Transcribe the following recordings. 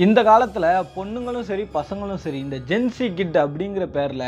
இந்த காலத்தில் பொண்ணுங்களும் சரி பசங்களும் சரி இந்த ஜென்சி கிட் அப்படிங்கிற பேரில்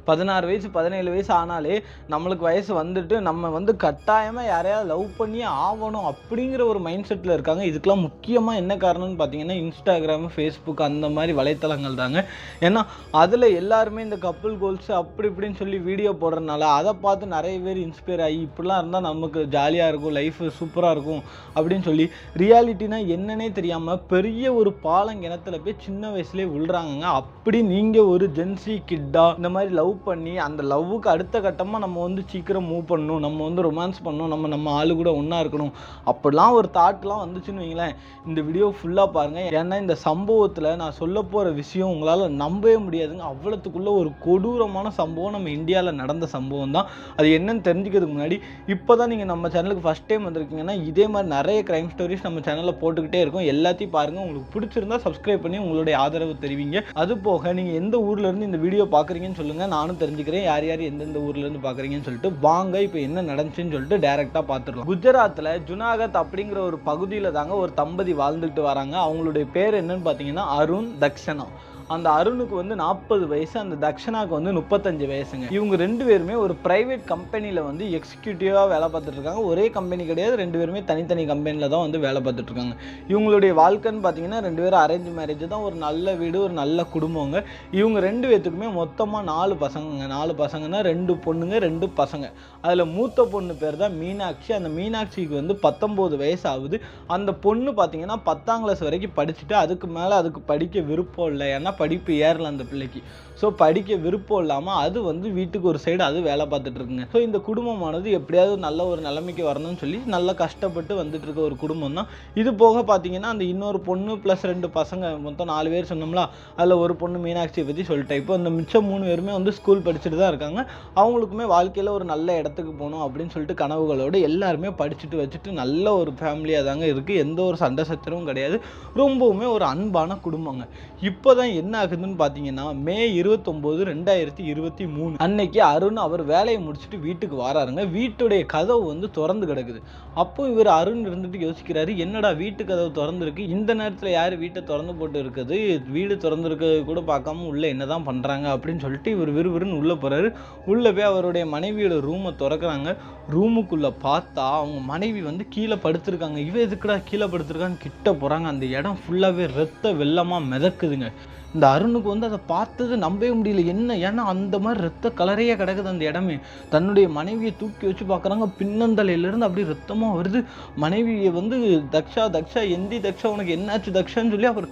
16 வயசு 17 வயசு ஆனாலே நம்மளுக்கு வயசு வந்துட்டு நம்ம வந்து கட்டாயமாக யாரையாவது லவ் பண்ணி ஆகணும் அப்படிங்கிற ஒரு மைண்ட் செட்டில் இருக்காங்க. இதுக்கெலாம் முக்கியமாக என்ன காரணம்னு பார்த்தீங்கன்னா இன்ஸ்டாகிராமு, ஃபேஸ்புக் அந்த மாதிரி வலைத்தளங்கள் தாங்க. ஏன்னா அதில் எல்லாருமே இந்த கப்புள் கோல்ஸ் அப்படி இப்படின்னு சொல்லி வீடியோ போடுறதுனால அதை பார்த்து நிறைய பேர் இன்ஸ்பயர் ஆகி இப்படிலாம் இருந்தால் நமக்கு ஜாலியாக இருக்கும், லைஃப் சூப்பராக இருக்கும் அப்படின்னு சொல்லி ரியாலிட்டினா என்னன்னே தெரியாமல் பெரிய ஒரு கிணத்துல போய் சின்ன வயசுலேயே விழுறாங்க. அப்படி நீங்கள் ஒரு ஜென்சி கிட்டா இந்த மாதிரி லவ் பண்ணி அந்த லவ்வுக்கு அடுத்த கட்டமாக நம்ம வந்து சீக்கிரம் மூவ் பண்ணணும், நம்ம வந்து ரொமான்ஸ் பண்ணணும், நம்ம ஆளு கூட ஒன்றா இருக்கணும் அப்படிலாம் ஒரு தாட்லாம் வந்துச்சுன்னு வைங்களேன், இந்த வீடியோ ஃபுல்லாக பாருங்கள். ஏன்னா இந்த சம்பவத்தில் நான் சொல்ல போகிற விஷயம் உங்களால் நம்பவே முடியாதுங்க. அவ்வளோத்துக்குள்ள ஒரு கொடூரமான சம்பவம் நம்ம இந்தியாவில் நடந்த சம்பவம் தான். அது என்னன்னு தெரிஞ்சுக்கிறதுக்கு முன்னாடி இப்போ தான் நீங்கள் நம்ம சேனலுக்கு ஃபஸ்ட் டைம் வந்திருக்கீங்கன்னா இதே மாதிரி நிறைய க்ரைம் ஸ்டோரிஸ் நம்ம சேனலில் போட்டுக்கிட்டே இருக்கும். எல்லாத்தையும் பாருங்கள். உங்களுக்கு பிடிச்சிருந்தா சப்ஸ்கிரைப் பண்ணி உங்களுடைய ஆதரவு தெரிவிங்க. அது போக நீங்கள் எந்த ஊர்ல இருந்து இந்த வீடியோ பார்க்குறீங்கன்னு சொல்லுங்க, நானும் தெரிஞ்சுக்கிறேன் யார் யார் எந்தெந்த ஊர்ல இருந்து பார்க்குறீங்கன்னு சொல்லிட்டு. வாங்க இப்போ என்ன நடந்துச்சுன்னு சொல்லிட்டு டைரக்டாக பார்த்துடலாம். குஜராத்தில் ஜுனாகத் அப்படிங்கிற ஒரு பகுதியில் தாங்க ஒரு தம்பதி வாழ்ந்துட்டு வராங்க. அவங்களுடைய பேர் என்னன்னு பார்த்தீங்கன்னா அருண், தக்ஷனா. அந்த அருணுக்கு வந்து 40 வயசு, அந்த தக்ஷனாக்கு வந்து 35 வயசுங்க. இவங்க ரெண்டு பேருமே ஒரு பிரைவேட் கம்பெனியில் வந்து எக்ஸிக்யூட்டிவாக வேலை பார்த்துட்டு இருக்காங்க. ஒரே கம்பெனி கிடையாது, ரெண்டு பேருமே தனித்தனி கம்பெனியில் தான் வந்து வேலை பார்த்துட்டு இருக்காங்க. இவங்களுடைய வாழ்க்கைன்னு பார்த்தீங்கன்னா ரெண்டு பேரும் அரேஞ்ச் மேரேஜ் தான். ஒரு நல்ல வீடு, ஒரு நல்ல குடும்பங்க. இவங்க ரெண்டு பேத்துக்குமே மொத்தமாக 4 பசங்க. 4 பசங்கன்னா 2 பொண்ணுங்க 2 பசங்க. அதில் மூத்த பொண்ணு பேர் தான் மீனாட்சி. அந்த மீனாட்சிக்கு வந்து 19 வயசு ஆகுது. அந்த பொண்ணு பார்த்தீங்கன்னா 10ஆம் கிளாஸ் வரைக்கும் படிச்சுட்டு அதுக்கு மேலே அதுக்கு படிக்க விருப்பம் இல்லை. ஏன்னா படிப்பு ஏறல அந்த பிள்ளைக்கு. ஸோ படிக்க விருப்பம் இல்லாமல் அது வந்து வீட்டுக்கு ஒரு சைடு அது வேலை பார்த்துட்டு இருக்குங்க. ஸோ இந்த குடும்பமானது எப்படியாவது நல்ல ஒரு நிலைமைக்கு வரணும்னு சொல்லி நல்லா கஷ்டப்பட்டு வந்துட்டு இருக்க ஒரு குடும்பம் தான். இது போக பார்த்தீங்கன்னா அந்த இன்னொரு பொண்ணு ப்ளஸ் 2 பசங்க, மொத்தம் 4 பேர் சொன்னோம்ல, அதில் ஒரு பொண்ணு மீனாட்சியை பற்றி சொல்லிட்டேன். இப்போ அந்த மிச்சம் 3 பேருமே வந்து ஸ்கூல் படிச்சுட்டு தான் இருக்காங்க. அவங்களுக்குமே வாழ்க்கையில் ஒரு நல்ல இடத்துக்கு போகணும் அப்படின்னு சொல்லிட்டு கனவுகளோடு எல்லாருமே படிச்சுட்டு வச்சுட்டு நல்ல ஒரு ஃபேமிலியாக தாங்க இருக்குது. எந்த ஒரு சண்டை சச்சரவும் கிடையாது. ரொம்பவுமே ஒரு அன்பான குடும்பங்க. இப்போ தான் என்ன ஆகுதுன்னு பார்த்தீங்கன்னா மே 29, 2023 அன்னைக்கு அருண் அவர் வேலையை முடிச்சுட்டு வீட்டுக்கு வராருங்க. வீட்டுடைய கதவு வந்து திறந்து கிடக்குது. அப்போ இவர் அருண் இருந்துட்டு யோசிக்கிறாரு, என்னடா வீட்டு கதவு திறந்துருக்கு, இந்த நேரத்தில் யார் வீட்டை திறந்து போட்டு இருக்குது, வீடு திறந்துருக்கிறது கூட பார்க்காம உள்ள என்னதான் பண்ணுறாங்க அப்படின்னு சொல்லிட்டு இவர் விறுவிறுன்னு உள்ளே போகிறாரு. உள்ளே போய் அவருடைய மனைவியோட ரூமை திறக்கிறாங்க. ரூமுக்குள்ளே பார்த்தா அவங்க மனைவி வந்து கீழே படுத்திருக்காங்க. இவன் எதுக்குடா கீழே படுத்திருக்கான்னு கிட்ட போகிறாங்க. அந்த இடம் ஃபுல்லாகவே ரத்த வெள்ளமாக மிதக்குதுங்க. இந்த அருணுக்கு வந்து அதை பார்த்தது நம்பவே முடியல. ஏன்னா அந்த மாதிரி ரத்த கலரையே கிடக்குது அந்த இடமே. தன்னுடைய மனைவியை தூக்கி வச்சு பார்க்குறாங்க. பின்னந்தலையிலேருந்து அப்படி ரத்தமாக வருது. மனைவியை வந்து தக்ஷா எந்தி தக்ஷா உனக்கு என்னாச்சு தக்ஷான்னு சொல்லி அவர்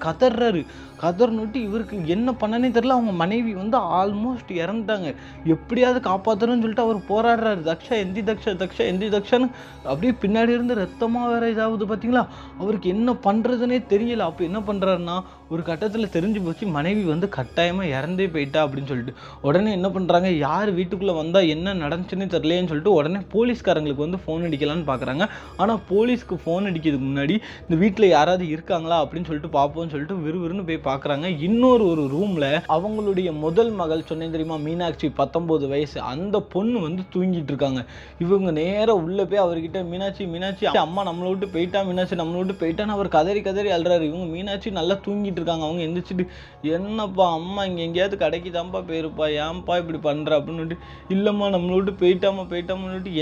கதர்னுட்டு இவருக்கு என்ன பண்ணனே தெரியல. அவங்க மனைவி வந்து ஆல்மோஸ்ட் இறந்துட்டாங்க. எப்படியாவது காப்பாற்றணும்னு சொல்லிட்டு அவர் போராடுறாரு. தக்ஷா எந்தி தக்ஷான்னு அப்படியே பின்னாடி இருந்து ரத்தமாக வேற இதாகுது. பார்த்தீங்களா, அவருக்கு என்ன பண்ணுறதுனே தெரியல. அப்போ என்ன பண்ணுறாருன்னா ஒரு கட்டத்தில் தெரிஞ்சு போச்சு மனைவி வந்து கட்டாயமாக இறந்தே போயிட்டா அப்படின்னு சொல்லிட்டு. உடனே என்ன பண்ணுறாங்க, யார் வீட்டுக்குள்ளே வந்தால் என்ன நடந்துச்சுன்னு தெரியலேன்னு சொல்லிட்டு உடனே போலீஸ்காரங்களுக்கு வந்து ஃபோன் அடிக்கலான்னு பார்க்குறாங்க. ஆனால் போலீஸ்க்கு ஃபோன் அடிக்கிறதுக்கு முன்னாடி இந்த வீட்டில் யாராவது இருக்காங்களா அப்படின்னு சொல்லிட்டு பார்ப்போம்னு சொல்லிட்டு விறுவிறுன்னு போய் பார்க்குறாங்க. ஒரு ரூமில் அவங்களுடைய முதல் மகள் சொன்னேன் தெரியுமா, மீனாட்சி 19 வயசு, அந்த பொண்ணு வந்து தூங்கிட்டு இருக்காங்க. இவங்க நேராக உள்ளே போய் அவர்கிட்ட மீனாட்சி அம்மா நம்மளை விட்டு போயிட்டா, மீனாட்சி நம்மளை விட்டு போயிட்டான்னு அவர் கதறி அழுறாரு. இவங்க மீனாட்சி நல்லா தூங்கிட்டு இருக்காங்க. அவங்க எந்திரிச்சிட்டு, என்னப்பா அம்மா இங்கே எங்கேயாவது கடைக்கு தான்ப்பா போயிருப்பா, ஏன்ப்பா இப்படி பண்ணுற அப்படின்னு, இல்லைம்மா நம்மளை விட்டு போயிட்டாமன்னுட்டு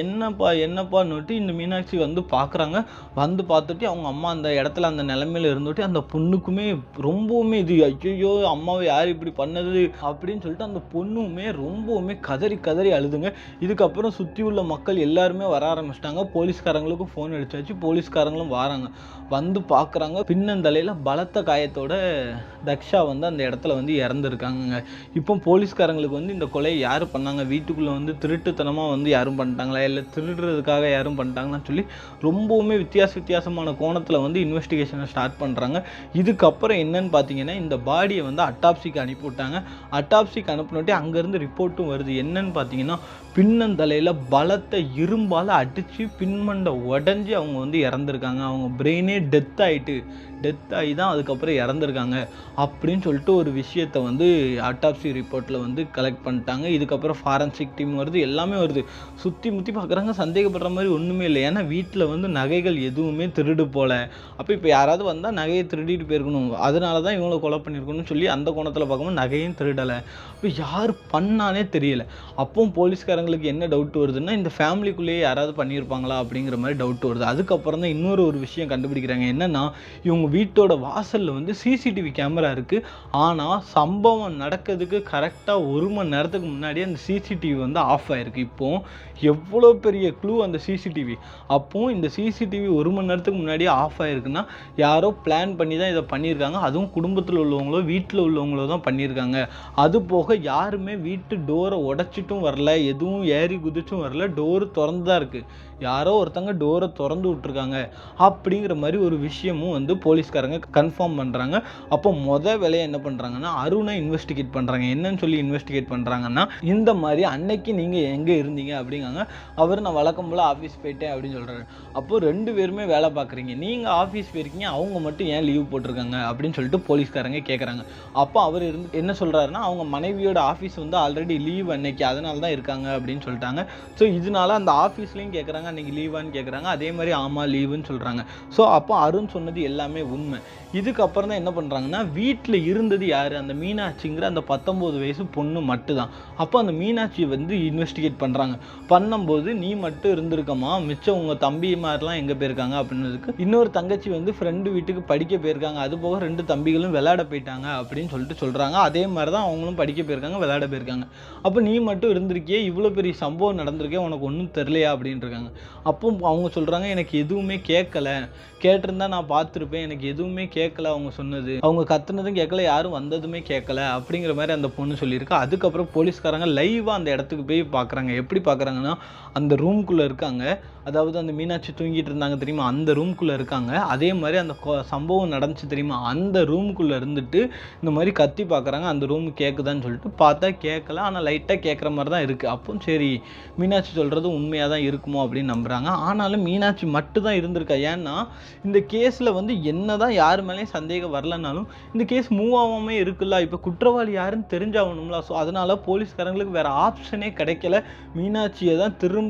என்னப்பான்னுட்டு இந்த மீனாட்சி வந்து பார்க்குறாங்க. வந்து பார்த்துட்டு அவங்க அம்மா அந்த இடத்துல அந்த நிலைமையில இருந்துட்டு அந்த பொண்ணுக்குமே ரொம்பவுமே இது ஐயோ அம்மாவை யார் இப்படி பண்ணது அப்படின்னு சொல்லிட்டு அந்த பொண்ணுமே ரொம்பவுமே கதறி அழுதுங்க. இதுக்கப்புறம் சுற்றி உள்ள மக்கள் எல்லாருமே வர ஆரம்பிச்சிட்டாங்க. போலீஸ்காரங்களுக்கும் ஃபோன் அடிச்சாச்சு. போலீஸ்காரங்களும் வராங்க. வந்து பார்க்குறாங்க. பின்னந்தலையில் பலத்த காயத்தோட தக்ஷா வந்து அந்த இடத்துல வந்து இறந்துருக்காங்க. இப்போ போலீஸ்காரங்களுக்கு வந்து இந்த கொலையை யார் பண்ணாங்க, வீட்டுக்குள்ளே வந்து திருட்டுத்தனமாக வந்து யாரும் பண்ணிட்டாங்களா, இல்லை திருடுறதுக்காக யாரும் பண்ணிட்டாங்கன்னு சொல்லி ரொம்பவுமே வித்தியாசமான கோணத்தில் வந்து இன்வெஸ்டிகேஷனை ஸ்டார்ட் பண்ணுறாங்க. இதுக்கப்புறம் என்னன்னு பார்த்தீங்கன்னா இந்த பாடியை வந்து அட்டாப்சிக்கு அனுப்பிவிட்டாங்க. அட்டாப்சிக்கு அனுப்பினோட்டே அங்கேருந்து ரிப்போர்ட்டும் வருது. என்னன்னு பார்த்தீங்கன்னா பின்னந்தலையில் பலத்தை இரும்பால் அடித்து பின்மண்டை உடஞ்சி அவங்க வந்து இறந்துருக்காங்க. அவங்க பிரெயினே டெத் ஆகி தான் அதுக்கப்புறம் இறந்துருக்காங்க அப்படின்னு சொல்லிட்டு ஒரு விஷயத்தை வந்து அட்டாப்சி ரிப்போர்ட்டில் வந்து கலெக்ட் பண்ணிட்டாங்க. இதுக்கப்புறம் ஃபாரன்சிக் டீம் வருது, எல்லாமே வருது. சுற்றி முற்றி பார்க்குறாங்க, சந்தேகப்படுற மாதிரி ஒன்றுமே இல்லை. ஏன்னா வீட்டில் வந்து நகைகள் எதுவுமே திருடு போல. அப்போ இப்போ யாராவது வந்தால் நகையை திருடிட்டு போயிருக்கணும், அதனால தான் இவங்களை கொலை பண்ணியிருக்கணும்னு சொல்லி அந்த கோணத்தில் பார்க்கும்போது நகையும் திருடலை. இப்போ யார் பண்ணானே தெரியல. அப்பவும் போலீஸ்காரங்களுக்கு என்ன டவுட் வருதுன்னா, இந்த ஃபேமிலிக்குள்ளேயே யாராவது பண்ணியிருப்பாங்களா அப்படிங்கிற மாதிரி டவுட் வருது. அதுக்கப்புறம் தான் இன்னொரு விஷயம் கண்டுபிடிக்கிறாங்க. என்னென்னா, இவங்க வீட்டோட வாசலில் வந்து சிசிடிவி கேமரா இருக்குது. ஆனால் சம்பவம் நடக்கிறதுக்கு கரெக்டாக 1 மணி நேரத்துக்கு முன்னாடியே அந்த சிசிடிவி வந்து ஆஃப் ஆகிருக்கு. இப்போது எவ்வளோ பெரிய க்ளூ அந்த சிசிடிவி. அப்போது இந்த சிசிடிவி 1 மணி நேரத்துக்கு முன்னாடியே ஆஃப் ஆகிருக்குன்னா யாரோ பிளான் பண்ணி தான் இதை பண்ணியிருக்காங்க. அதுவும் குடும்பத்தில் உள்ளவங்களோ வீட்டில் உள்ளவங்களோ தான் பண்ணியிருக்காங்க. அது போக யாருமே வீட்டு டோரை உடைச்சிட்டும் வரல, எதுவும் ஏறி குதிச்சும் வரல, டோரு திறந்து தான் இருக்குது. யாரோ ஒருத்தங்க டோரை திறந்து விட்டுருக்காங்க அப்படிங்கிற மாதிரி ஒரு விஷயமும் வந்து போலீஸ்காரங்க கன்ஃபார்ம் பண்ணுறாங்க. அப்போ வேலையை என்ன பண்ணுறாங்கன்னா, அருணை இன்வெஸ்டிகேட் பண்ணுறாங்க. என்னன்னு சொல்லி இன்வெஸ்டிகேட் பண்ணுறாங்கன்னா, இந்த மாதிரி அன்னைக்கு நீங்கள் எங்கே இருந்தீங்க அப்படிங்காங்க. அவர் நான் வழக்கம் போல் ஆஃபீஸ் போயிட்டேன் அப்படின்னு சொல்கிறாரு. அப்போது 2 பேருமே வேலை பார்க்குறீங்க, நீங்கள் ஆஃபீஸ் போயிருக்கீங்க, அவங்க மட்டும் ஏன் லீவ் போட்டிருக்காங்க அப்படின்னு சொல்லிட்டு போலீஸ்காரங்க கேட்குறாங்க. அப்போ அவர் என்ன சொல்கிறாருன்னா, அவங்க மனைவியோட ஆஃபீஸ் வந்து ஆல்ரெடி லீவ் அன்னைக்கு, அதனால தான் இருக்காங்க அப்படின்னு சொல்லிட்டாங்க. ஸோ இதனால அந்த ஆஃபீஸ்லேயும் கேட்குறாங்க, அன்றைக்கி லீவான்னு கேட்குறாங்க. அதே மாதிரி ஆமாம் லீவுன்னு சொல்கிறாங்க. ஸோ அப்போ அருண் சொன்னது எல்லாமே உண்மை. இதுக்கப்புறம் தான் என்ன பண்ணுறாங்கன்னா, வீட்டில் இருந்தது யார், அந்த மீனாட்சிங்கிற அந்த 19 வயசு பொண்ணு மட்டும்தான். அப்போ அந்த மீனாட்சி வந்து இன்வெஸ்டிகேட் பண்ணும்போது நீ மட்டும் இருந்திருக்கமா, மிச்சம் உங்கள் தம்பி மாதிரிலாம் எங்கே போயிருக்காங்க அப்படின்னதுக்கு, இன்னொரு தங்கச்சி வந்து ஃப்ரெண்டு வீட்டுக்கு படிக்க போயிருக்காங்க, அது போக 2 தம்பிகளும் விளையாட போயிட்டாங்க அப்படின்னு சொல்கிறாங்க. அதே மாதிரி தான் அவங்களும் படிக்க போயிருக்காங்க, விளையாட போயிருக்காங்க. அப்போ நீ மட்டும் இருந்திருக்கியே, இவ்வளோ பெரிய சம்பவம் நடந்திருக்கே, உனக்கு ஒன்றும் தெரியலையா அப்படின்னு இருக்காங்க. அப்போ அவங்க சொல்கிறாங்க, எனக்கு எதுவுமே கேட்கல, கேட்டிருந்தா நான் பார்த்துருப்பேன், எனக்கு எதுவுமே கேட்கல, அவங்க சொன்னது, அவங்க கத்துனதும் கேட்கல, யாரும் வந்ததுமே கேட்கல அப்படிங்கிற மாதிரி அந்த பொண்ணு சொல்லியிருக்கு. அதுக்கப்புறம் போலீஸ்காரங்க லைவாக அந்த இடத்துக்கு போய் பார்க்குறாங்க. எப்படி பார்க்குறாங்கன்னா, அந்த ரூம்குள்ளே இருக்காங்க. அதாவது அந்த மீனாட்சி தூங்கிட்டு இருந்தாங்க தெரியுமா, அந்த ரூம்குள்ளே இருக்காங்க. அதே மாதிரி அந்த சம்பவம் நடந்துச்சு தெரியுமா, அந்த ரூம்குள்ளே இருந்துட்டு இந்த மாதிரி கத்தி பார்க்குறாங்க. அந்த ரூம் கேட்குதான்னு சொல்லிட்டு பார்த்தா கேட்கல, ஆனால் லைட்டாக கேட்குற மாதிரி தான் இருக்குது. அப்போ சரி மீனாட்சி சொல்கிறது உண்மையாக தான் இருக்குமோ அப்படின்னு நம்புகிறாங்க. ஆனாலும் மீனாட்சி மட்டும் தான் இருந்திருக்கா. ஏன்னா இந்த கேஸில் வந்து என்ன தான் யார் மேலேயும் சந்தேகம் வரலனாலும் இந்த கேஸ் மூவ் ஆகாமே இருக்குல்ல. இப்போ குற்றவாளி யாருன்னு தெரிஞ்சாகணும்ல. ஸோ அதனால் போலீஸ்காரங்களுக்கு வேறு ஆப்ஷனே கிடைக்கல. மீனாட்சியை தான் திரும்ப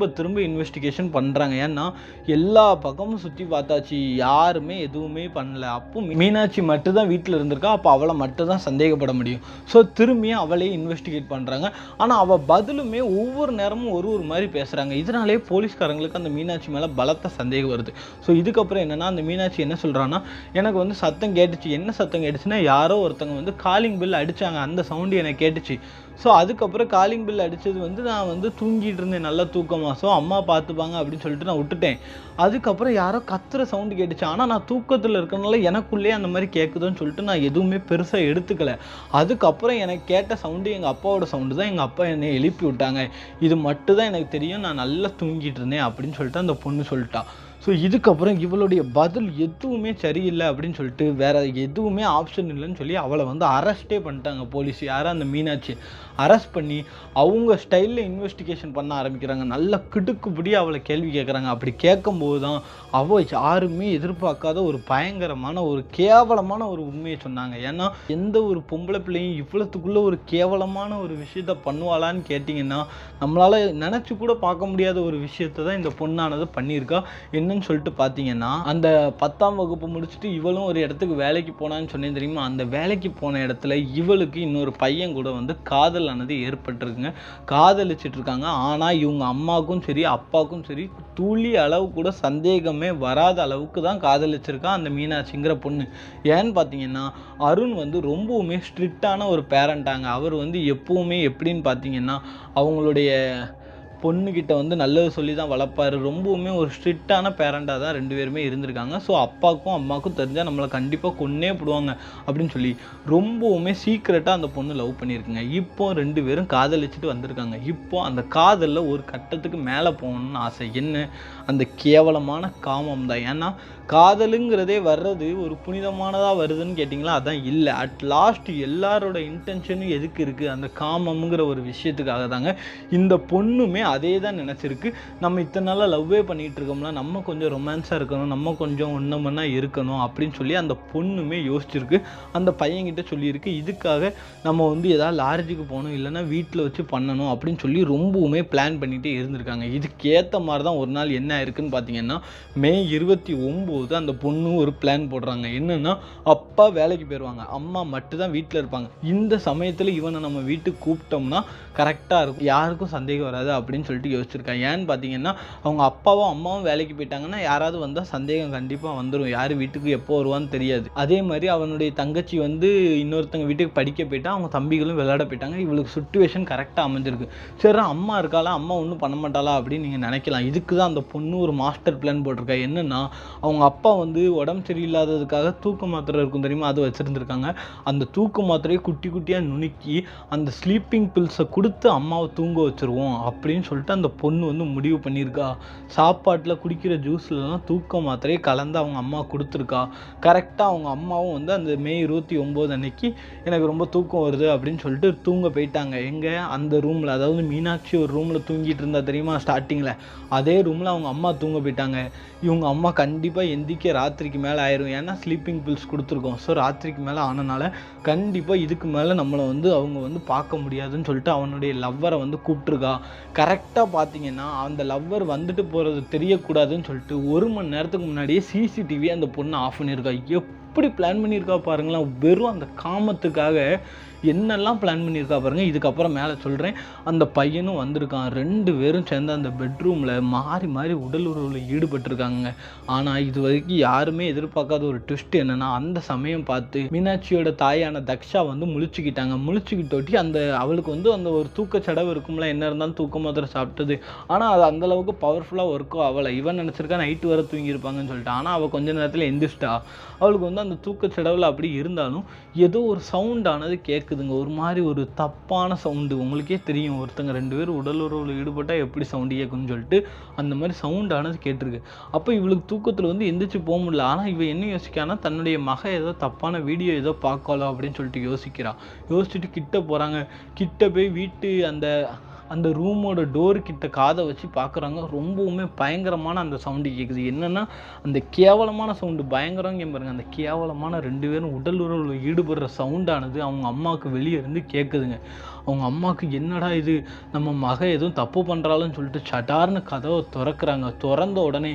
இன்வெஸ்டிகேஷன் பண்ணுறாங்க. ஏன்னா எல்லா பக்கமும் சுற்றி பார்த்தாச்சு, யாருமே எதுவுமே பண்ணல. அப்போ மீனாட்சி மட்டும் தான் வீட்டில் இருந்திருக்கா. அப்போ அவளை மட்டும் தான் சந்தேகப்பட முடியும். ஸோ திரும்பியும் அவளே இன்வெஸ்டிகேட் பண்ணுறாங்க. ஆனால் அவள் பதிலுமே ஒவ்வொரு நேரமும் ஒரு மாதிரி பேசுகிறாங்க. இதனாலே போலீஸ்காரங்களுக்கு அந்த மீனாட்சி மேலே பலத்த சந்தேகம் வருது. ஸோ இதுக்கப்புறம் என்னென்னா, அந்த மீனாட்சி என்ன சொல்கிறான்னா, எனக்கு வந்து சத்தம் கேட்டுச்சு. என்ன சத்தம் கேட்டுச்சுன்னா, யாரோ ஒருத்தங்க வந்து காலிங் பில் அடித்தாங்க, அந்த சவுண்டு எனக்கு கேட்டுச்சு. ஸோ அதுக்கப்புறம் காலிங் பில் அடித்தது வந்து நான் வந்து தூங்கிட்டு இருந்தேன், நல்ல தூக்கமாக. ஸோ அம்மா பார்த்துப்பாங்க அப்படின்னு சொல்லிட்டு நான் விட்டுட்டேன். அதுக்கப்புறம் யாரோ கத்துற சவுண்டு கேட்டுச்சு. ஆனால் நான் தூக்கத்தில் இருக்கனால எனக்குள்ளேயே அந்த மாதிரி கேட்குதுன்னு சொல்லிட்டு நான் எதுவுமே பெருசாக எடுத்துக்கல. அதுக்கப்புறம் எனக்கு கேட்ட சவுண்டு எங்கள் அப்பாவோட சவுண்டு தான். எங்கள் அப்பா என்னை எழுப்பி விட்டாங்க, இது மட்டும் தான் எனக்கு தெரியும், நான் நல்லா தூங்கிட்டு இருந்தேன் அப்படின்னு சொல்லிட்டு அந்த பொண்ணு சொல்லிட்டா. ஸோ இதுக்கப்புறம் இவளுடைய பதில் எதுவுமே சரியில்லை அப்படின்னு சொல்லிட்டு வேறு எதுவுமே ஆப்ஷன் இல்லைன்னு சொல்லி அவளை வந்து அரெஸ்ட்டே பண்ணிட்டாங்க போலீஸ். யாரும் அந்த மீனாட்சி அரெஸ்ட் பண்ணி அவங்க ஸ்டைலில் இன்வெஸ்டிகேஷன் பண்ண ஆரம்பிக்கிறாங்க. நல்ல கிடுக்குப்படி அவளை கேள்வி கேட்குறாங்க. அப்படி கேட்கும்போது தான் அவள் யாருமே எதிர்பார்க்காத ஒரு பயங்கரமான ஒரு கேவலமான ஒரு உண்மையை சொன்னாங்க. ஏன்னா எந்த ஒரு பொம்பளை பிள்ளையும் இவ்வளோத்துக்குள்ளே ஒரு கேவலமான ஒரு விஷயத்த பண்ணுவாளான்னு கேட்டிங்கன்னா, நம்மளால் நினச்சி கூட பார்க்க முடியாத ஒரு விஷயத்தை தான் இந்த பொண்ணானது பண்ணியிருக்கா. என்னன்னு சொல்லிட்டு பார்த்தீங்கன்னா, அந்த 10ஆம் வகுப்பு முடிச்சுட்டு இவளும் ஒரு இடத்துக்கு வேலைக்கு போனான்னு சொன்னேன் தெரியுமா, அந்த வேலைக்கு போன இடத்துல இவளுக்கு இன்னொரு பையன் கூட வந்து காதலானது ஏற்பட்டிருக்குங்க. காதலிச்சிட்டு இருக்காங்க. ஆனால் இவங்க அம்மாவுக்கும் சரி அப்பாவுக்கும் சரி துளி அளவு கூட சந்தேகமே வராத அளவுக்கு தான் காதலிச்சிருக்கா அந்த மீனாட்சிங்கிற பொண்ணு. ஏன்னு பார்த்தீங்கன்னா, அருண் வந்து ரொம்பவுமே ஸ்ட்ரிக்டான ஒரு பேரண்டாங்க. அவர் வந்து எப்பவுமே எப்படின்னு பார்த்தீங்கன்னா, அவங்களுடைய பொண்ணுக்கிட்ட வந்து நல்லது சொல்லி தான் வளர்ப்பார். ரொம்பவுமே ஒரு ஸ்ட்ரிக்டான பேரண்டாக தான் 2 பேருமே இருந்திருக்காங்க. ஸோ அப்பாவுக்கும் அம்மாவுக்கும் தெரிஞ்சால் நம்மளை கண்டிப்பாக கொன்னே போடுவாங்க அப்படின்னு சொல்லி ரொம்பவுமே சீக்ரெட்டாக அந்த பொண்ணு லவ் பண்ணியிருக்குங்க. இப்போ 2 பேரும் காதலிச்சுட்டு வந்திருக்காங்க. இப்போ அந்த காதலில் ஒரு கட்டத்துக்கு மேலே போகணும்னு ஆசை. என்ன, அந்த கேவலமான காமம் தான். ஏன்னா காதலுங்கிறதே வர்றது ஒரு புனிதமானதாக வருதுன்னு கேட்டிங்களா, அதான் இல்லை. அட் லாஸ்ட் எல்லாரோட இன்டென்ஷனும் எதுக்கு இருக்குது, அந்த காமம்ங்கிற ஒரு விஷயத்துக்காக தாங்க. இந்த பொண்ணுமே அதே தான் நினச்சிருக்கு. நம்ம இத்தனை நாளாக லவ்வே பண்ணிகிட்டு இருக்கோம்ல, நம்ம கொஞ்சம் ரொமான்ஸாக இருக்கணும், நம்ம கொஞ்சம் ஒன்றா இருக்கணும் அப்படின்னு சொல்லி அந்த பொண்ணுமே யோசிச்சிருக்கு. அந்த பையன்கிட்ட சொல்லியிருக்கு, இதுக்காக நம்ம வந்து ஏதாவது லாட்ஜுக்கு போகணும், இல்லைன்னா வீட்டில் வச்சு பண்ணணும் அப்படின்னு சொல்லி ரொம்பவுமே பிளான் பண்ணிகிட்டே இருந்திருக்காங்க. இதுக்கேற்ற மாதிரி தான் ஒரு நாள் என்ன ஆயிருக்குன்னு பார்த்தீங்கன்னா, மே 29 அந்த பொண்ணு ஒரு பிளான் போடுறாங்க. என்னென்னா, அப்பா வேலைக்கு போயிடுவாங்க, அம்மா மட்டும் தான் வீட்டில் இருப்பாங்க. இந்த சமயத்தில் இவனை நம்ம வீட்டுக்கு கூப்பிட்டோம்னா கரெக்டாக இருக்கும், யாருக்கும் சந்தேகம் வராது அப்படின்னு சொல்லிட்டு யோசிச்சிருக்காங்க. ஏன்னு பார்த்தீங்கன்னா, அவங்க அப்பாவும் அம்மாவும் வேலைக்கு போயிட்டாங்கன்னா யாராவது வந்தால் சந்தேகம் கண்டிப்பாக வந்துடும், யார் வீட்டுக்கு எப்போ வருவான்னு தெரியாது. அதே மாதிரி அவனுடைய தங்கச்சி வந்து இன்னொருத்தங்க வீட்டுக்கு படிக்க போயிட்டா, அவங்க தம்பிகளும் விளையாட போயிட்டாங்க. இவளுக்கு சுச்சுவேஷன் கரெக்டாக அமைஞ்சிருக்கு. சரி, அம்மா இருக்காளா, அம்மா ஒன்றும் பண்ண மாட்டாளா அப்படின்னு நீங்கள் நினைக்கலாம். இதுக்கு தான் அந்த பொண்ணு ஒரு மாஸ்டர் பிளான் போட்டிருக்கா. என்னென்னா, அவங்க அப்பா வந்து உடம்பு சரியில்லாததுக்காக தூக்க மாத்திரை இருக்கும் தெரியுமா, அது வச்சுருந்துருக்காங்க. அந்த தூக்க மாத்திரையை குட்டி குட்டியாக நுணுக்கி அந்த ஸ்லீப்பிங் பில்ஸை கொடுத்து அம்மாவை தூங்க வச்சுருவோம் அப்படின்னு சொல்லிட்டு அந்த பொண்ணு வந்து முடிவு பண்ணியிருக்கா. சாப்பாட்டில் குடிக்கிற ஜூஸ்லலாம் தூக்க மாத்திரையை கலந்து அவங்க அம்மா கொடுத்துருக்கா. கரெக்டாக அவங்க அம்மாவும் வந்து அந்த மே 29 அன்னைக்கு எனக்கு ரொம்ப தூக்கம் வருது அப்படின்னு சொல்லிட்டு தூங்க போயிட்டாங்க. எங்கே, அந்த ரூமில், அதாவது மீனாட்சி ஒரு ரூமில் தூங்கிட்டு இருந்தா தெரியுமா ஸ்டார்டிங்கில், அதே ரூமில் அவங்க அம்மா தூங்க போயிட்டாங்க. இவங்க அம்மா கண்டிப்பாக எந்திக்க ராத்திரிக்கு மேலே ஆயிரும், ஏன்னா ஸ்லீப்பிங் பில்ஸ் கொடுத்துருக்கோம். ஸோ ராத்திரிக்கு மேலே ஆனனால கண்டிப்பாக இதுக்கு மேலே நம்மளை வந்து அவங்க வந்து பார்க்க முடியாதுன்னு சொல்லிட்டு அவனுடைய லவ்வரை வந்து கூப்பிட்ருக்கா. கரெக்டாக பார்த்தீங்கன்னா, அந்த லவ்வர் வந்துட்டு போகிறது தெரியக்கூடாதுன்னு சொல்லிட்டு 1 மணி நேரத்துக்கு முன்னாடியே சிசிடிவி அந்த பொண்ணை ஆஃப் பண்ணியிருக்கா. எப்படி பிளான் பண்ணியிருக்கா பாருங்களேன். வெறும் அந்த காமத்துக்காக என்னெல்லாம் பிளான் பண்ணியிருக்கா பாருங்கள். இதுக்கப்புறம் மேலே சொல்கிறேன். அந்த பையனும் வந்திருக்கான். 2 பேரும் சேர்ந்து அந்த பெட்ரூமில் மாறி மாறி உடல் உறவில் ஈடுபட்டிருக்காங்க. ஆனால் இது வரைக்கும் யாருமே எதிர்பார்க்காத ஒரு ட்விஸ்ட் என்னென்னா, அந்த சமயம் பார்த்து மீனாட்சியோட தாயான தக்ஷா வந்து முழிச்சுக்கிட்டாங்க. முழிச்சுக்கிட்டோட்டி அவளுக்கு வந்து அந்த ஒரு தூக்கச்சடவு இருக்கும்ல, என்ன இருந்தாலும் தூக்க மாத்திரை சாப்பிட்டது. ஆனால் அது அந்தளவுக்கு பவர்ஃபுல்லாக ஒர்க்கோ அவளை. இவன் நினச்சிருக்கா நைட்டு வர தூங்கியிருப்பாங்கன்னு சொல்லிட்டு. ஆனால் அவள் கொஞ்ச நேரத்தில் எந்திரிச்சிட்டா. அவளுக்கு வந்து அந்த தூக்கச்சடவில் அப்படி இருந்தாலும் ஏதோ ஒரு சவுண்ட் ஆனது கேட்குதுங்க. ஒரு மாதிரி ஒரு தப்பான சவுண்டு. உங்களுக்கே தெரியும், ஒருத்தங்க 2 பேர் உடல் உறவில் ஈடுபட்டால் எப்படி சவுண்டு கேட்குன்னு சொல்லிட்டு அந்த மாதிரி சவுண்ட் ஆனது கேட்டிருக்கு. அப்போ இவளுக்கு தூக்கத்தில் வந்து எந்திரிச்சு போக முடியல. ஆனால் இவன் என்ன யோசிக்கானா, தன்னுடைய மகன் ஏதோ தப்பான வீடியோ ஏதோ பார்க்கலாம் அப்படின்னு சொல்லிட்டு யோசிக்கிறான். யோசிச்சுட்டு கிட்ட போகிறாங்க. கிட்ட போய் வீட்டு அந்த ரூமோட டோரு கிட்ட காதை வச்சு பார்க்குறாங்க. ரொம்பவுமே பயங்கரமான அந்த சவுண்டு கேட்குது. என்னென்னா, அந்த கேவலமான சவுண்டு பயங்கரம் பாருங்க. அந்த கேவலமான 2 பேரும் உடல் உறவில் ஈடுபடுற சவுண்டானது அவங்க அம்மாவுக்கு வெளியே இருந்து கேட்குதுங்க. அவங்க அம்மாவுக்கு என்னடா இது, நம்ம மகன் எதுவும் தப்பு பண்ணுறாளுன்னு சொல்லிட்டு சடார்னு கதவை திறக்கிறாங்க. திறந்த உடனே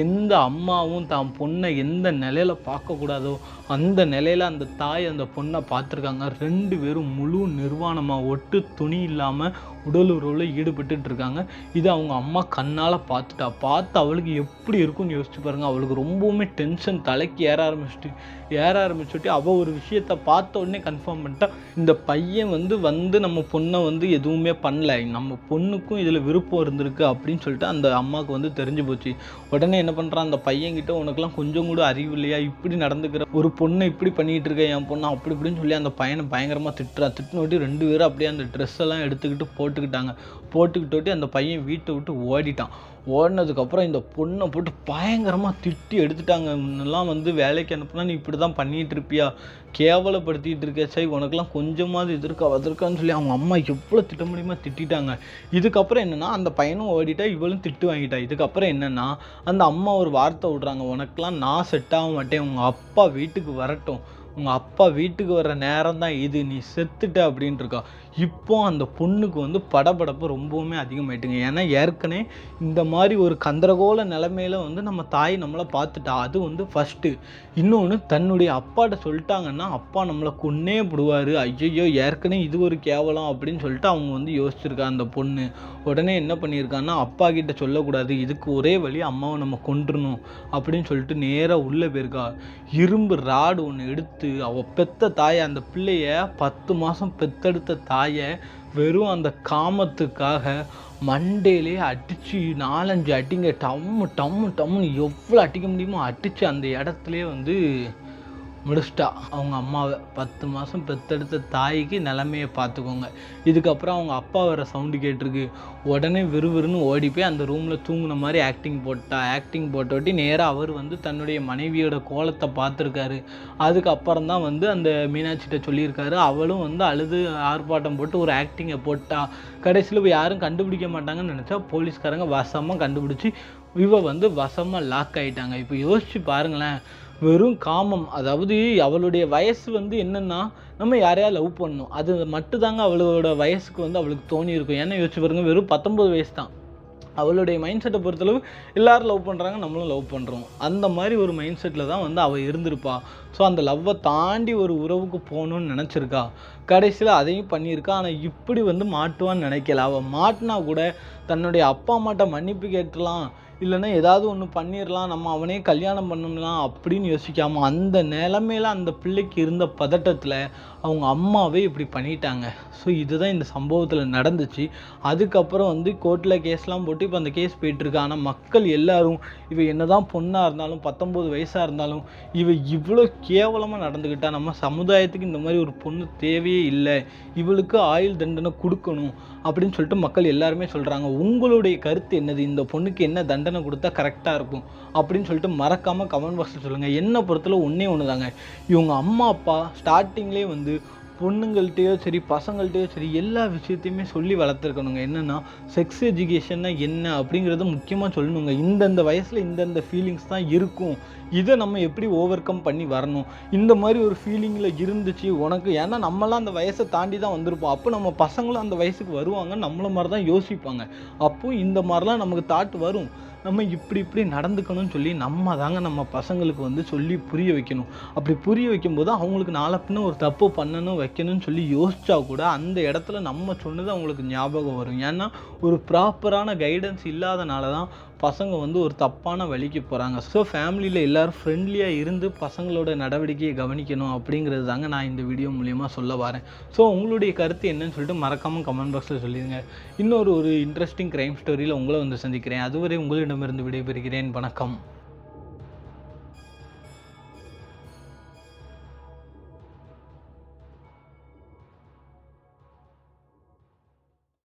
எந்த அம்மாவும் தான் பொண்ணை எந்த நிலையில் பார்க்கக்கூடாதோ அந்த நிலையில் அந்த தாய் அந்த பொண்ணை பார்த்துருக்காங்க. 2 பேரும் முழு நிர்வாணமாக ஒட்டு துணி இல்லாமல் உடல் உறவில் ஈடுபட்டு இருக்காங்க. இது அவங்க அம்மா கண்ணால் பார்த்துட்டா. பார்த்து அவளுக்கு எப்படி இருக்குன்னு யோசிச்சு பாருங்கள். அவளுக்கு ரொம்பவுமே டென்ஷன் தலைக்கு ஏற ஆரம்பிச்சுட்டு அவள் ஒரு விஷயத்தை பார்த்த உடனே கன்ஃபார்ம் பண்ணிட்டா, இந்த பையன் வந்து நம்ம பொண்ணை வந்து எதுவுமே பண்ணல, நம்ம பொண்ணுக்கும் இதில் விருப்பம் இருந்திருக்கு அப்படின்னு சொல்லிட்டு அந்த அம்மாவுக்கு வந்து தெரிஞ்சு போச்சு. உடனே என்ன பண்ணுறான், அந்த பையன்கிட்ட உனக்குலாம் கொஞ்சம் கூட அறிவு இல்லையா, இப்படி நடந்துக்கிற ஒரு பொண்ணை இப்படி பண்ணிகிட்டு இருக்க, என் பொண்ணை அப்படி இப்படின்னு சொல்லி அந்த பையனை பயங்கரமாக திட்டினோட்டி 2 பேரும் அப்படியே அந்த ட்ரெஸ் எல்லாம் எடுத்துக்கிட்டு போட்டுக்கிட்டோட்டி அந்த பையன் வீட்டை விட்டு ஓடிட்டான். ஓடினதுக்கப்புறம் இந்த பொண்ணை போட்டு பயங்கரமாக திட்டி எடுத்துட்டாங்க. முன்னெல்லாம் வந்து வேலைக்கு அனுப்புனா நீ இப்படி தான் பண்ணிகிட்டு இருப்பியா, கேவலப்படுத்திகிட்டு இருக்க, சரி உனக்குலாம் கொஞ்சமாவது வதற்கான்னு சொல்லி அவங்க அம்மா எவ்வளோ திட்ட முடியுமா திட்டாங்க. இதுக்கப்புறம் என்னென்னா, அந்த பையனும் ஓடிட்டா, இவளும் திட்டு வாங்கிட்டா. இதுக்கப்புறம் என்னென்னா, அந்த அம்மா ஒரு வார்த்தை விட்றாங்க, உனக்கெலாம் நான் செட் ஆக மாட்டேன், உங்கள் அப்பா வீட்டுக்கு வரட்டும், உங்கள் அப்பா வீட்டுக்கு வர்ற நேரம் தான் இது, நீ செத்துட்ட அப்படின்ட்டு இருக்கா. இப்போ அந்த பொண்ணுக்கு வந்து படபடப்பு ரொம்பவுமே அதிகமாயிட்டுங்க. ஏன்னா ஏற்கனவே இந்த மாதிரி ஒரு கந்தரகோல நிலைமையில வந்து நம்ம தாய் நம்மளை பார்த்துட்டா. அது வந்து ஃபஸ்ட்டு. இன்னொன்று, தன்னுடைய அப்பாட்ட சொல்லிட்டாங்கன்னா அப்பா நம்மளை கொன்னே போடுவார், ஐயோ ஏற்கனவே இது ஒரு கேவலம் அப்படின்னு சொல்லிட்டு அவங்க வந்து யோசிச்சிருக்கா அந்த பொண்ணு. உடனே என்ன பண்ணியிருக்கான்னா, அப்பா கிட்ட சொல்லக்கூடாது, இதுக்கு ஒரே வழி அம்மாவை நம்ம கொன்றணும் அப்படின்னு சொல்லிட்டு நேராக உள்ளே போயிருக்கா. இரும்பு ராடு ஒன்று எடுத்து அவள் பெத்த தாயை, அந்த பிள்ளைய 10 மாதம் பெத்தெடுத்த தாயை வெறும் அந்த காமத்துக்காக மண்டையிலே அடித்து 4-5 அடிங்க, டம்மு டம்மு டம்முன்னு எவ்வளோ அடிக்க முடியுமோ அடித்து அந்த இடத்துலையே வந்து முடிச்சிட்டா அவங்க அம்மாவை. 10 மாதம் பெத்தெடுத்த தாய்க்கு நிலைமையை பார்த்துக்கோங்க. இதுக்கப்புறம் அவங்க அப்பா வர சவுண்டு கேட்டிருக்கு. உடனே விறுவிறுன்னு ஓடி போய் அந்த ரூமில் தூங்குன மாதிரி ஆக்டிங் போட்டோட்டி நேராக அவர் வந்து தன்னுடைய மனைவியோட கோலத்தை பார்த்துருக்காரு. அதுக்கப்புறம் தான் வந்து அந்த மீனாட்சிகிட்ட சொல்லியிருக்காரு. அவளும் வந்து அழுது ஆர்ப்பாட்டம் போட்டு ஒரு ஆக்டிங்கை போட்டா. கடைசியில் போய் யாரும் கண்டுபிடிக்க மாட்டாங்கன்னு நினச்சா போலீஸ்காரங்க வசமாக கண்டுபிடிச்சி இவ வந்து வசமாக லாக் ஆகிட்டாங்க. இப்போ யோசிச்சு பாருங்களேன், வெறும் காமம். அதாவது அவளுடைய வயசு வந்து என்னென்னா, நம்ம யாரையா லவ் பண்ணணும், அது மட்டும்தாங்க அவளோட வயசுக்கு வந்து அவளுக்கு தோணி இருக்கும். ஏன்னா யோசிச்சு பாருங்க, வெறும் 19 வயசு தான். அவளுடைய மைண்ட் செட்டை பொறுத்தளவு எல்லோரும் லவ் பண்ணுறாங்க, நம்மளும் லவ் பண்ணுறோம். அந்த மாதிரி ஒரு மைண்ட் செட்டில் தான் வந்து அவள் இருந்திருப்பா. ஸோ அந்த லவ்வை தாண்டி ஒரு உறவுக்கு போகணுன்னு நினச்சிருக்கா. கடைசியில் அதையும் பண்ணியிருக்கா. ஆனால் இப்படி வந்து மாட்டுவான்னு நினைக்கல. அவள் மாட்டினா கூட தன்னுடைய அப்பா அம்மாட்ட மன்னிப்பு கேட்டுலாம், இல்லைன்னா ஏதாவது ஒன்று பண்ணிடலாம், நம்ம அவனே கல்யாணம் பண்ணலாம் அப்படின்னு யோசிக்காமல் அந்த நிலமையில அந்த பிள்ளைக்கு இருந்த பதட்டத்தில் அவங்க அம்மாவே இப்படி பண்ணிட்டாங்க. ஸோ இதுதான் இந்த சம்பவத்தில் நடந்துச்சு. அதுக்கப்புறம் வந்து கோர்ட்டில் கேஸ்லாம் போட்டு இப்போ அந்த கேஸ் போயிட்டுருக்கு. ஆனால் மக்கள் எல்லாரும் இவ என்ன தான் பொண்ணாக இருந்தாலும் 19 வயசாக இருந்தாலும் இவ இவ்வளோ கேவலமாக நடந்துக்கிட்டா, நம்ம சமுதாயத்துக்கு இந்த மாதிரி ஒரு பொண்ணு தேவையே இல்லை, இவளுக்கு ஆயுள் தண்டனை கொடுக்கணும் அப்படின்னு சொல்லிட்டு மக்கள் எல்லாருமே சொல்கிறாங்க. உங்களுடைய கருத்து என்னது? இந்த பொண்ணுக்கு என்ன தண்டனை கொடுத்தா கரெக்டாக இருக்கும் அப்படின்னு சொல்லிட்டு மறக்காமல் கமெண்ட் பாக்ஸில் சொல்லுங்கள். என்னை பொறுத்தளவு ஒன்று தாங்க, இவங்க அம்மா அப்பா ஸ்டார்டிங்லேயே வந்து பொண்ணுங்கள்கிட்டையோ சரி பசங்கள்கிட்டையோ சரி எல்லா விஷயத்தையுமே சொல்லி வளர்த்துருக்கணுங்க. என்னென்னா செக்ஸ் எஜுகேஷன்னா என்ன அப்படிங்கிறத முக்கியமாக சொல்லணுங்க. இந்தந்த வயசில் இந்தந்த ஃபீலிங்ஸ் தான் இருக்கும், இதை நம்ம எப்படி ஓவர் கம் பண்ணி வரணும். இந்த மாதிரி ஒரு ஃபீலிங்கில் இருந்துச்சு உனக்கு, ஏன்னா நம்மளாம் அந்த வயசை தாண்டி தான் வந்திருப்போம். அப்போ நம்ம பசங்களும் அந்த வயசுக்கு வருவாங்க, நம்மளை மாதிரி தான் யோசிப்பாங்க. அப்போது இந்த மாதிரிலாம் நமக்கு தாட் வரும். நம்ம இப்படி நடந்துக்கணும்னு சொல்லி நம்ம தாங்க நம்ம பசங்களுக்கு வந்து சொல்லி புரிய வைக்கணும். அப்படி புரிய வைக்கும்போது அவங்களுக்கு நாளை பின்ன ஒரு தப்பு பண்ணணும் வைக்கணும்னு சொல்லி யோசிச்சா கூட அந்த இடத்துல நம்ம சொன்னது அவங்களுக்கு ஞாபகம் வரும். ஏன்னா ஒரு ப்ராப்பரான கைடன்ஸ் இல்லாதனால தான் பசங்க வந்து ஒரு தப்பான வழிக்கு போகிறாங்க. ஸோ ஃபேமிலியில் எல்லோரும் ஃப்ரெண்ட்லியாக இருந்து பசங்களோட நடவடிக்கையை கவனிக்கணும் அப்படிங்கிறது தாங்க நான் இந்த வீடியோ மூலிமா சொல்ல வரேன். ஸோ உங்களுடைய கருத்து என்னன்னு சொல்லிட்டு மறக்காமல் கமெண்ட் பாக்ஸில் சொல்லிடுங்க. இன்னொரு இன்ட்ரெஸ்டிங் க்ரைம் ஸ்டோரியில் உங்களை வந்து சந்திக்கிறேன். அதுவரை உங்களிடமிருந்து விடைபெறுகிறேன். வணக்கம்.